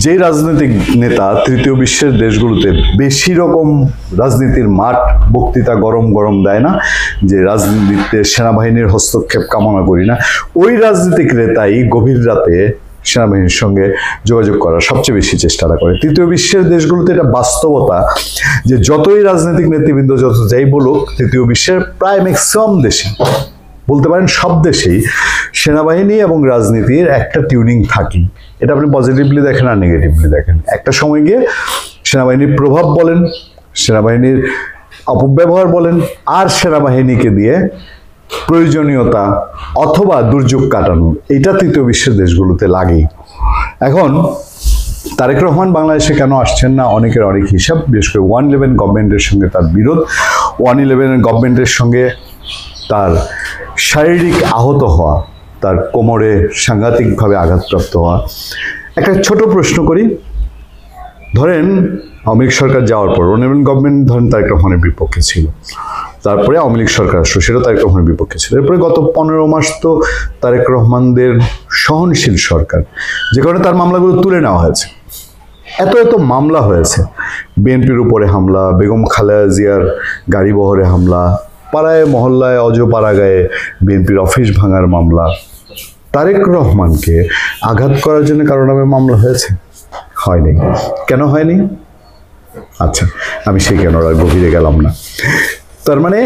যে রাজনৈতিক নেতা তৃতীয় বিশ্বের দেশগুলোতে বেশি রকম রাজনীতির মাঠ বক্তৃতা গরম গরম দেয় না, যে রাজনীতিতে সেনাবাহিনীর হস্তক্ষেপ কামনা করি না, ওই রাজনৈতিক নেতাই গভীর রাতে সেনাবাহিনীর সঙ্গে যোগাযোগ করার সবচেয়ে বেশি চেষ্টাটা করে। তৃতীয় বিশ্বের দেশগুলোতে এটা বাস্তবতা যে যতই রাজনৈতিক নেতৃবৃন্দ যত যাই বলুক, তৃতীয় বিশ্বের প্রায় ম্যাক্সিমাম দেশে, বলতে পারেন সব দেশেই, সেনাবাহিনী এবং রাজনীতির একটা টিউনিং থাকে। এটা আপনি পজিটিভলি দেখেন আর নেগেটিভলি দেখেন। একটা সময় গিয়ে সেনাবাহিনীর প্রভাব বলেন, সেনাবাহিনীর অপব্যবহার বলেন, আর সেনাবাহিনীকে দিয়ে প্রয়োজনীয়তা অথবা দুর্যোগ কাটানো, এটা তৃতীয় বিশ্বের দেশগুলোতে লাগেই। এখন তারেক রহমান বাংলাদেশে কেন আসছেন না, অনেকের অনেক হিসাব, বিশেষ করে 111 গভর্নমেন্টের সঙ্গে তার বিরোধ, 111 গভর্নমেন্টের সঙ্গে তার শারীরিক আহত হওয়া, তার কোমরে সাংঘাতিকভাবে আঘাতপ্রাপ্ত হওয়া। একটা ছোট প্রশ্ন করি, ধরেন আওয়ামী লীগ সরকার যাওয়ার পর 111 গভর্নমেন্ট ধরেন তারেক রহমানের বিপক্ষে ছিল, তারপরে আওয়ামী লীগ সরকার আসলো, সেটা তারেক রহমানের বিপক্ষে ছিল, এরপরে গত 15 মাস তো তারেক রহমানদের সহনশীল সরকার, যে কারণে তার মামলাগুলো তুলে নেওয়া হয়েছে। এত এত মামলা হয়েছে, বিএনপির উপরে হামলা, বেগম খালেদা জিয়ার গাড়ি বহরে হামলা, পাড়ায় মহল্লায় অজপাড়াগায়ে বিএনপির অফিস ভাঙার মামলা। তারেক রহমানকে আঘাত করার জন্য কারো নামে মামলা হয়েছে? হয়নি। কেন হয়নি? আচ্ছা, আমি সেই কেন গভীরে গেলাম না। তার মানে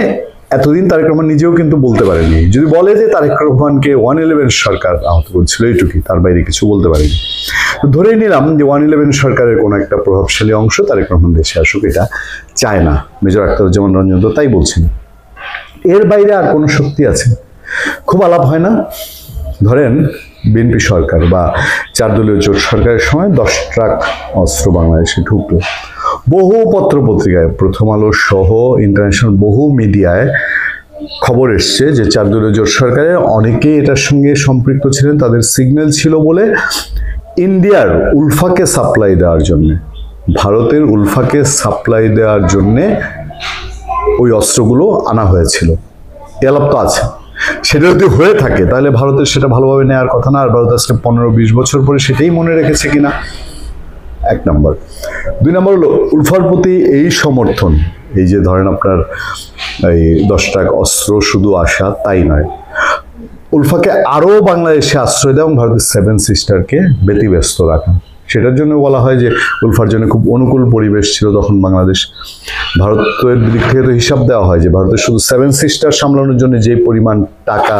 এতদিন তারেক রহমান নিজেও কিন্তু বলতে পারেনি। যদি বলে যে তারেক রহমানকে 111 সরকার আহত করেছিল, এইটুকুই, তার বাইরে কিছু বলতে পারেনি। ধরেই নিলাম যে 111 সরকারের কোনো একটা প্রভাবশালী অংশ তারেক রহমান দেশে আসুক, এটা চায় না, মেজর আখতারুজ্জামান রঞ্জন তো তাই বলছেন। এর বাইরে আর কোনো শক্তি আছে? খুব আলাপ হয় না। ধরেন বিএনপি সরকার বা 4 দলীয় জোট সরকারের সময় 10 ট্রাক অস্ত্র বাংলাদেশে ঢুকলো। বহু পত্র পত্রিকায়, প্রথম আলো সহ ইন্টারন্যাশনাল বহু মিডিয়ায় খবর এসছে যে 4 দলীয় জোট সরকারের অনেকেই এটার সঙ্গে সম্পৃক্ত ছিলেন, তাদের সিগন্যাল ছিল বলে ইন্ডিয়ার উলফাকে সাপ্লাই দেওয়ার জন্য, ভারতের উলফাকে সাপ্লাই দেওয়ার জন্যে ওই অস্ত্রগুলো আনা হয়েছিল। এলাপ তো আছে। সেটা যদি হয়ে থাকে তাহলে ভারতের সেটা ভালোভাবে নেওয়ার কথা না, আর ভারত আজকে 15-20 বছর পরে সেটাই মনে রেখেছে কিনা, 1 নম্বর। 2 নম্বর হলো উলফার প্রতি এই সমর্থন, এই যে ধরেন আপনার এই 10 ট্রাক অস্ত্র শুধু আসা তাই নয়, উলফাকে আরও বাংলাদেশে আশ্রয় দেওয়া এবং ভারতের 7 সিস্টারকে ব্যতিব্যস্ত রাখা। সেটার জন্য বলা হয় যে উলফার জন্য খুব অনুকূল পরিবেশ ছিল তখন বাংলাদেশ। ভারতের দিক থেকে তো হিসাব দেওয়া হয় যে ভারতের শুধু 7 সিস্টার সামলানোর জন্য যে পরিমাণ টাকা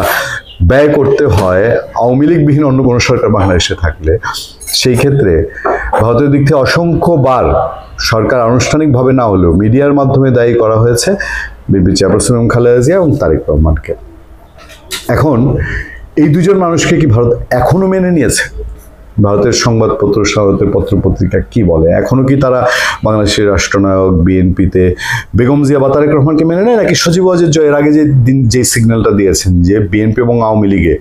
ব্যয় করতে হয় আওয়ামী লীগবিহীন অন্য কোনো সরকার বাংলাদেশে থাকলে, সেই ক্ষেত্রে ভারতের দিক থেকে অসংখ্যবার সরকার আনুষ্ঠানিকভাবে না হলেও মিডিয়ার মাধ্যমে দায়ী করা হয়েছে বিএনপি চেয়ারপারসন বেগম খালেদা জিয়া এবং তারেক রহমানকে। এখন এই দুজন মানুষকে কি ভারত এখনো মেনে নিয়েছে? ভারতের সংবাদপত্র, ভারতের পত্রপত্রিকা কি বলে? এখনো কি তারা বাংলাদেশের রাষ্ট্রনায়ক বিএনপিতে বেগম জিয়া বা তারেক রহমানকে মেনে নেয়, নাকি সজীব ওয়াজেদ জয়ের আগে যে সিগন্যালটা দিয়েছেন যে বিএনপি এবং আওয়ামী লীগে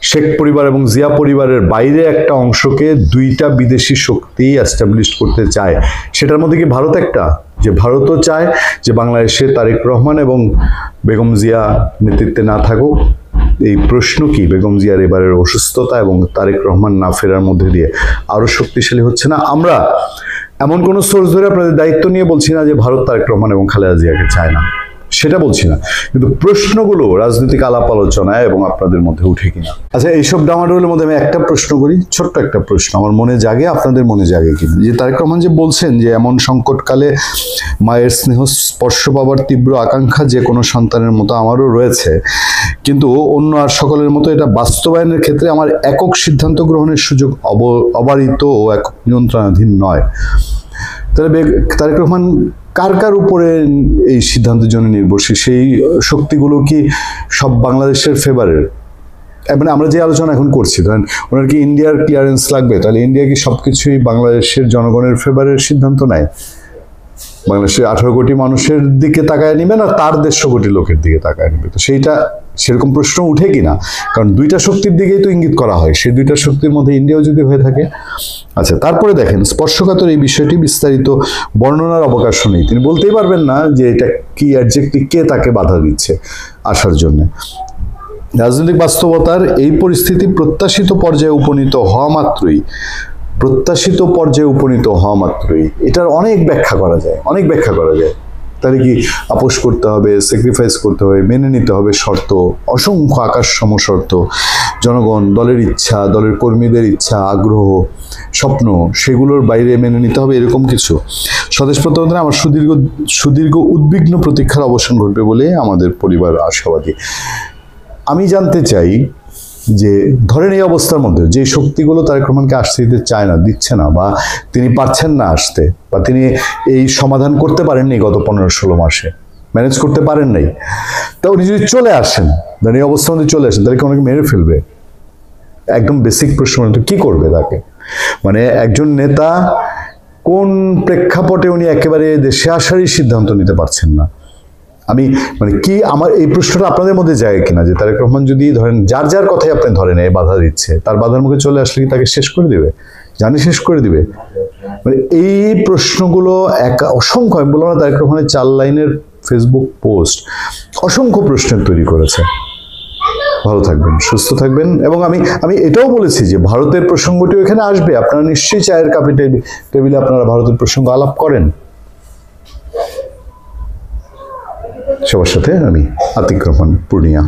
শেখ পরিবার এবং জিয়া পরিবারের বাইরে একটা অংশকে 2টা বিদেশি শক্তি এস্টাবলিশ করতে চায়, সেটার মধ্যে কি ভারত একটা? যে ভারতও চায় যে বাংলাদেশে তারেক রহমান এবং বেগম জিয়া নেতৃত্বে না থাকুক। এই প্রশ্ন কি বেগম জিয়ার এবারের অসুস্থতা এবং তারেক রহমান না ফেরার মধ্যে দিয়ে আরো শক্তিশালী হচ্ছে না? আমরা এমন কোনো সোর্স ধরে আপনাদের দায়িত্ব নিয়ে বলছি না যে ভারত তারেক রহমান এবং খালেদা জিয়াকে চায় না, সেটা বলছি না, কিন্তু প্রশ্নগুলো রাজনৈতিক আলাপ আলোচনায় এবং আপনাদের মধ্যে উঠে কিনা। আচ্ছা, এইসব ডামাডোলের মধ্যে আমি একটা প্রশ্ন করি, ছোট্ট একটা প্রশ্ন আমার মনে জাগে, আপনাদের মনে জাগে কিনা, যে তারেক রহমান যে বলছেন যে এমন সংকটকালে মায়ের স্নেহ স্পর্শ পাবার তীব্র আকাঙ্ক্ষা যে কোনো সন্তানের মতো আমারও রয়েছে, কিন্তু অন্য আর সকলের মতো এটা বাস্তবায়নের ক্ষেত্রে আমার একক সিদ্ধান্ত গ্রহণের সুযোগ অবারিত ও একক নিয়ন্ত্রণাধীন নয়। তাহলে তারেক রহমান কার কার উপরে এই সিদ্ধান্তের জন্য নির্ভরশীল? সেই শক্তিগুলো কি সব বাংলাদেশের ফেভারের? মানে আমরা যে আলোচনা এখন করছি, ধরেন ওনার কি ইন্ডিয়ার ক্লিয়ারেন্স লাগবে? তাহলে ইন্ডিয়া কি সবকিছুই বাংলাদেশের জনগণের ফেভারের সিদ্ধান্ত নেয়? বাংলাদেশের 18 কোটি মানুষের দিকে তাকায় নিবে না তার 150 কোটি লোকের দিকে তাকায় নিবে? তো সেইটা সেরকম প্রশ্ন উঠে কিনা, কারণ 2টা শক্তির দিকেই তো ইঙ্গিত করা হয়, সেই 2টা শক্তির মধ্যে ইন্ডিয়াও যদি হয়ে থাকে। আচ্ছা, তারপরে দেখেন স্পর্শকাতর এই বিষয়টি বিস্তারিত বর্ণনার অবকাশ নেই। তিনি বলতেই পারবেন না যে এটা কি অ্যাডজেক্টিভ, কে তাকে বাধা দিচ্ছে আসার জন্য। রাজনৈতিক বাস্তবতার এই পরিস্থিতি প্রত্যাশিত পর্যায়ে উপনীত হওয়া মাত্রই প্রত্যাশিত পর্যায়ে উপনীত হওয়া মাত্রই এটার অনেক ব্যাখ্যা করা যায়, অনেক ব্যাখ্যা করা যায়। তাহলে কি আপোষ করতে হবে, স্যাক্রিফাইস করতে হবে, মেনে নিতে হবে শর্ত, অসংখ্য আকাশ সম শর্ত, জনগণ, দলের ইচ্ছা, দলের কর্মীদের ইচ্ছা, আগ্রহ, স্বপ্ন, সেগুলোর বাইরে মেনে নিতে হবে, এরকম কিছু। স্বদেশ প্রত্যাবর্তনে আমার সুদীর্ঘ উদ্বিগ্ন প্রতীক্ষার অবসান ঘটবে বলে আমাদের পরিবার আশাবাদী। আমি জানতে চাই যে ধরেন এই অবস্থার মধ্যে যে শক্তিগুলো তারেক রহমানকে আসতে দিতে চায় না, দিচ্ছে না, বা তিনি পারছেন না আসতে, বা তিনি এই সমাধান করতে পারেননি গত 15-16 মাসে, ম্যানেজ করতে পারেন নাই, তা উনি যদি চলে আসেন, ধরেন এই অবস্থার মধ্যে চলে আসেন, তাহলে কি ওনাকে মেরে ফেলবে? একদম বেসিক প্রশ্ন, কি করবে তাকে? মানে একজন নেতা কোন প্রেক্ষাপটে উনি একেবারে দেশে আসারই সিদ্ধান্ত নিতে পারছেন না? আমি মানে কি, আমার এই প্রশ্নটা আপনাদের মধ্যে যায় কিনা যে তারেক রহমান যদি ধরেন যার যার কথাই আপনি ধরেন এই বাধা দিচ্ছে, তার বাধার মুখে চলে আসলে কি তাকে শেষ করে দিবে? জানি শেষ করে দিবে। মানে এই প্রশ্নগুলো অসংখ্য, আমি বললাম না তারেক রহমানের 4 লাইনের ফেসবুক পোস্ট অসংখ্য প্রশ্নের তৈরি করেছে। ভালো থাকবেন, সুস্থ থাকবেন, এবং আমি এটাও বলেছি যে ভারতের প্রসঙ্গটিও এখানে আসবে। আপনারা নিশ্চয়ই চায়ের কাপে টেবিলে আপনারা ভারতের প্রসঙ্গ আলাপ করেন। সবার সাথে আমি আতিক রহমান, পূর্ণিয়া।